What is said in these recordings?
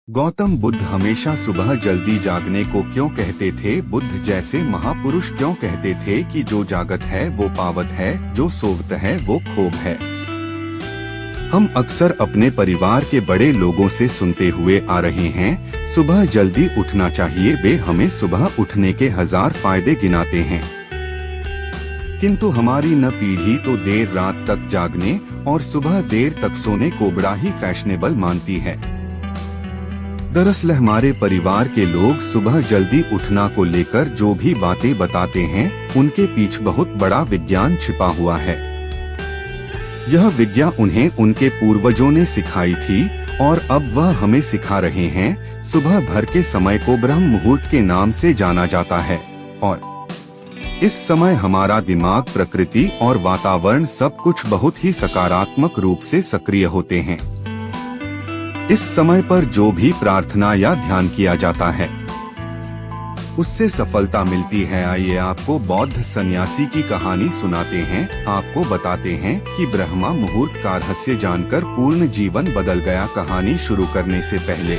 गौतम बुद्ध हमेशा सुबह जल्दी जागने को क्यों कहते थे? बुद्ध जैसे महापुरुष क्यों कहते थे कि जो जागत है वो पावत है, जो सोवत है वो खोब है। हम अक्सर अपने परिवार के बड़े लोगों से सुनते हुए आ रहे हैं, सुबह जल्दी उठना चाहिए। वे हमें सुबह उठने के 1000 फायदे गिनाते हैं, किंतु हमारी न पीढ़ी तो देर रात तक जागने और सुबह देर तक सोने को बड़ा ही फैशनेबल मानती है। दरअसल हमारे परिवार के लोग सुबह जल्दी उठना को लेकर जो भी बातें बताते हैं, उनके पीछे बहुत बड़ा विज्ञान छिपा हुआ है। यह विज्ञान उन्हें उनके पूर्वजों ने सिखाई थी और अब वह हमें सिखा रहे हैं। सुबह भर के समय को ब्रह्म मुहूर्त के नाम से जाना जाता है और इस समय हमारा दिमाग, प्रकृति और वातावरण सब कुछ बहुत ही सकारात्मक रूप से सक्रिय होते हैं। इस समय पर जो भी प्रार्थना या ध्यान किया जाता है उससे सफलता मिलती है। आइए आपको बौद्ध सन्यासी की कहानी सुनाते हैं। आपको बताते हैं कि ब्रह्मा मुहूर्त का रहस्य जानकर पूर्ण जीवन बदल गया। कहानी शुरू करने से पहले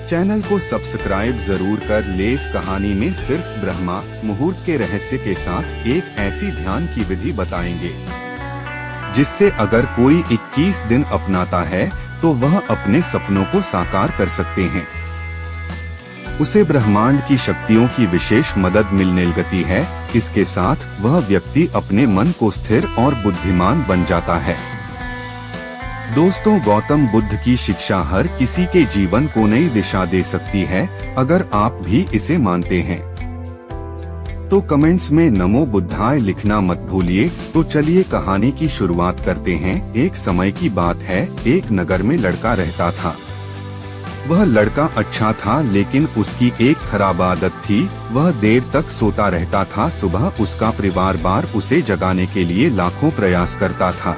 चैनल को सब्सक्राइब जरूर कर ले। इस कहानी में सिर्फ ब्रह्मा मुहूर्त के रहस्य के साथ एक ऐसी ध्यान की विधि बताएंगे जिससे अगर कोई 21 दिन अपनाता है तो वह अपने सपनों को साकार कर सकते हैं। उसे ब्रह्मांड की शक्तियों की विशेष मदद मिलने लगती है। इसके साथ वह व्यक्ति अपने मन को स्थिर और बुद्धिमान बन जाता है। दोस्तों, गौतम बुद्ध की शिक्षा हर किसी के जीवन को नई दिशा दे सकती है। अगर आप भी इसे मानते हैं तो कमेंट्स में नमो बुद्धाय लिखना मत भूलिए। तो चलिए कहानी की शुरुआत करते हैं। एक समय की बात है, एक नगर में लड़का रहता था। वह लड़का अच्छा था, लेकिन उसकी एक खराब आदत थी, वह देर तक सोता रहता था। सुबह उसका परिवार बार उसे जगाने के लिए लाखों प्रयास करता था,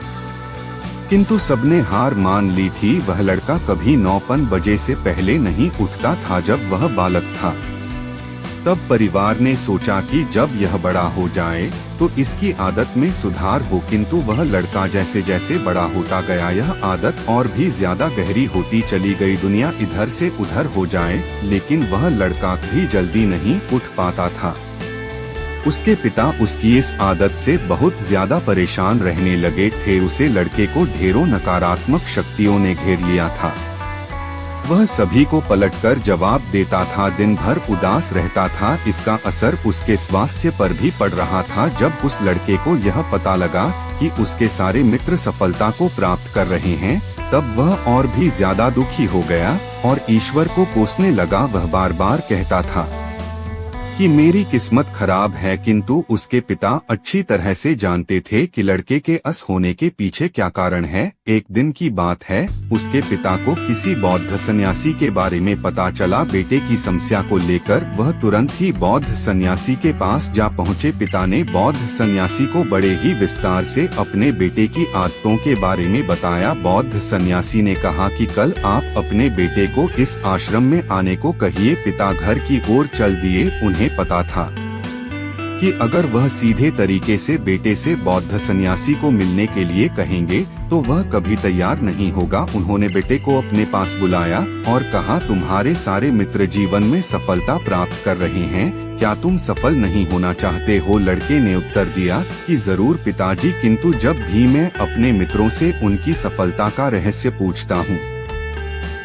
किंतु सबने हार मान ली थी। वह लड़का कभी 9 बजे से पहले नहीं उठता था। जब वह बालक था तब परिवार ने सोचा कि जब यह बड़ा हो जाए तो इसकी आदत में सुधार हो, किंतु वह लड़का जैसे जैसे बड़ा होता गया यह आदत और भी ज्यादा गहरी होती चली गई। दुनिया इधर से उधर हो जाए, लेकिन वह लड़का भी जल्दी नहीं उठ पाता था। उसके पिता उसकी इस आदत से बहुत ज्यादा परेशान रहने लगे थे। उसे लड़के को ढेरों नकारात्मक शक्तियों ने घेर लिया था। वह सभी को पलटकर जवाब देता था, दिन भर उदास रहता था। इसका असर उसके स्वास्थ्य पर भी पड़ रहा था। जब उस लड़के को यह पता लगा कि उसके सारे मित्र सफलता को प्राप्त कर रहे हैं, तब वह और भी ज्यादा दुखी हो गया और ईश्वर को कोसने लगा। वह बार बार कहता था कि मेरी किस्मत खराब है, किंतु उसके पिता अच्छी तरह से जानते थे कि लड़के के अस होने के पीछे क्या कारण है। एक दिन की बात है, उसके पिता को किसी बौद्ध सन्यासी के बारे में पता चला। बेटे की समस्या को लेकर वह तुरंत ही बौद्ध सन्यासी के पास जा पहुँचे। पिता ने बौद्ध सन्यासी को बड़े ही विस्तार से अपने बेटे की आदतों के बारे में बताया। बौद्ध सन्यासी ने कहा कि कल आप अपने बेटे को इस आश्रम में आने को कहिए। पिता घर की ओर चल दिए। उन्हें पता था कि अगर वह सीधे तरीके से बेटे से बौद्ध सन्यासी को मिलने के लिए कहेंगे तो वह कभी तैयार नहीं होगा। उन्होंने बेटे को अपने पास बुलाया और कहा, तुम्हारे सारे मित्र जीवन में सफलता प्राप्त कर रहे हैं, क्या तुम सफल नहीं होना चाहते हो? लड़के ने उत्तर दिया कि जरूर पिताजी, किंतु जब भी मैं अपने मित्रों से उनकी सफलता का रहस्य पूछता हूँ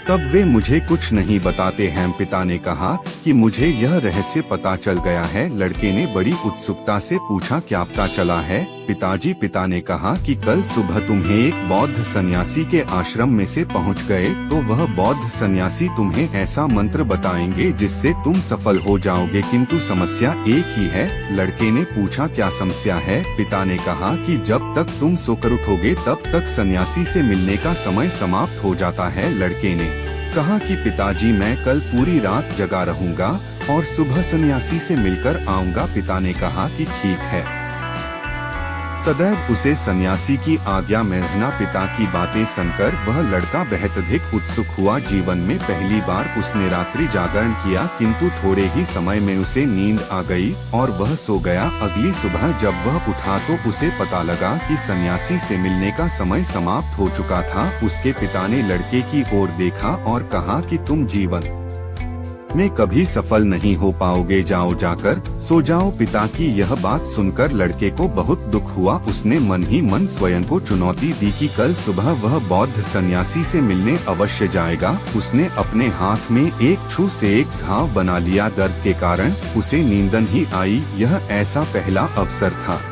तब वे मुझे कुछ नहीं बताते हैं। पिता ने कहा कि मुझे यह रहस्य पता चल गया है। लड़के ने बड़ी उत्सुकता से पूछा, क्या पता चला है पिताजी? पिता ने कहा कि कल सुबह तुम्हें एक बौद्ध सन्यासी के आश्रम में से पहुंच गए तो वह बौद्ध सन्यासी तुम्हें ऐसा मंत्र बताएंगे जिससे तुम सफल हो जाओगे, किंतु समस्या एक ही है। लड़के ने पूछा, क्या समस्या है? पिता ने कहा कि जब तक तुम सोकर उठोगे तब तक सन्यासी से मिलने का समय समाप्त हो जाता है। लड़के ने कहा कि पिताजी, मैं कल पूरी रात जगा रहूंगा और सुबह सन्यासी से मिलकर आऊंगा। पिता ने कहा कि ठीक है। सदैव उसे सन्यासी की आज्ञा में रहना। पिता की बातें सुनकर वह लड़का बहुत अधिक उत्सुक हुआ। जीवन में पहली बार उसने रात्रि जागरण किया, किंतु थोड़े ही समय में उसे नींद आ गई और वह सो गया। अगली सुबह जब वह उठा तो उसे पता लगा कि सन्यासी से मिलने का समय समाप्त हो चुका था। उसके पिता ने लड़के की ओर देखा और कहा कि तुम जीवन में कभी सफल नहीं हो पाओगे, जाओ जाकर सो जाओ। पिता की यह बात सुनकर लड़के को बहुत दुख हुआ। उसने मन ही मन स्वयं को चुनौती दी कि कल सुबह वह बौद्ध सन्यासी से मिलने अवश्य जाएगा। उसने अपने हाथ में एक छू से एक घाव बना लिया। दर्द के कारण उसे नींदन ही आई। यह ऐसा पहला अवसर था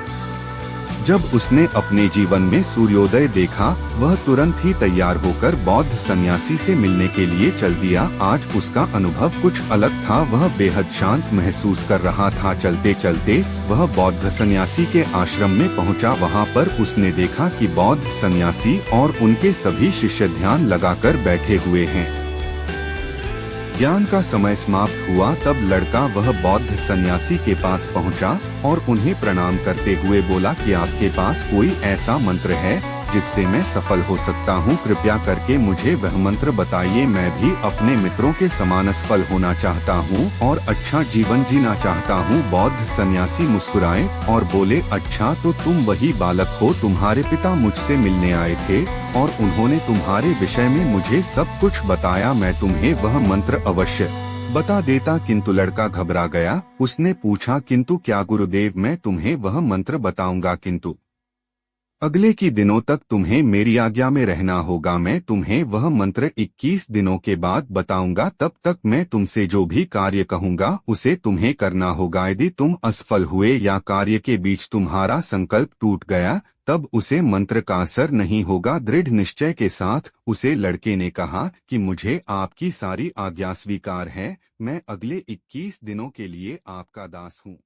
जब उसने अपने जीवन में सूर्योदय देखा। वह तुरंत ही तैयार होकर बौद्ध सन्यासी से मिलने के लिए चल दिया। आज उसका अनुभव कुछ अलग था। वह बेहद शांत महसूस कर रहा था। चलते चलते वह बौद्ध सन्यासी के आश्रम में पहुंचा। वहां पर उसने देखा कि बौद्ध सन्यासी और उनके सभी शिष्य ध्यान लगाकर बैठे हुए हैं। ज्ञान का समय समाप्त हुआ तब लड़का वह बौद्ध सन्यासी के पास पहुंचा और उन्हें प्रणाम करते हुए बोला कि आपके पास कोई ऐसा मंत्र है जिससे मैं सफल हो सकता हूं? कृपया करके मुझे वह मंत्र बताइए। मैं भी अपने मित्रों के समान सफल होना चाहता हूं और अच्छा जीवन जीना चाहता हूं। बौद्ध सन्यासी मुस्कुराए और बोले, अच्छा तो तुम वही बालक हो। तुम्हारे पिता मुझसे मिलने आए थे और उन्होंने तुम्हारे विषय में मुझे सब कुछ बताया। मैं तुम्हें वह मंत्र अवश्य बता देता, किंतु लड़का घबरा गया। उसने पूछा, किंतु क्या गुरुदेव? मैं तुम्हें वह मंत्र बताऊंगा, किंतु अगले की दिनों तक तुम्हें मेरी आज्ञा में रहना होगा। मैं तुम्हें वह मंत्र 21 दिनों के बाद बताऊंगा। तब तक मैं तुमसे जो भी कार्य कहूंगा उसे तुम्हें करना होगा। यदि तुम असफल हुए या कार्य के बीच तुम्हारा संकल्प टूट गया तब उसे मंत्र का असर नहीं होगा। दृढ़ निश्चय के साथ उसे लड़के ने कहा कि मुझे आपकी सारी आज्ञा स्वीकार है। मैं अगले 21 दिनों के लिए आपका दास हूँ।